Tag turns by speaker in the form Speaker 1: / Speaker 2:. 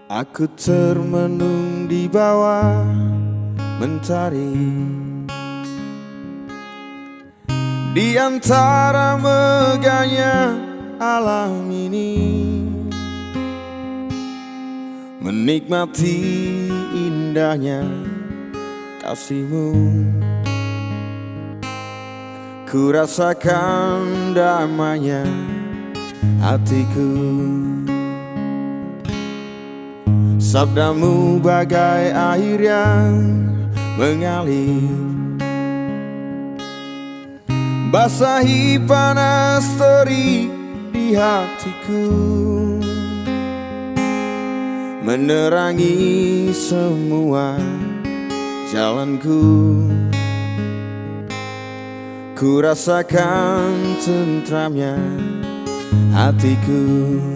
Speaker 1: Aku termenung di bawah mentari, di antara megahnya alam ini, menikmati indahnya kasihmu. Ku rasakan damainya hatiku. Sabdamu bagai air yang mengalir, basahi panas terik di hatiku, menerangi semua jalanku. Ku rasakan tentramnya hatiku.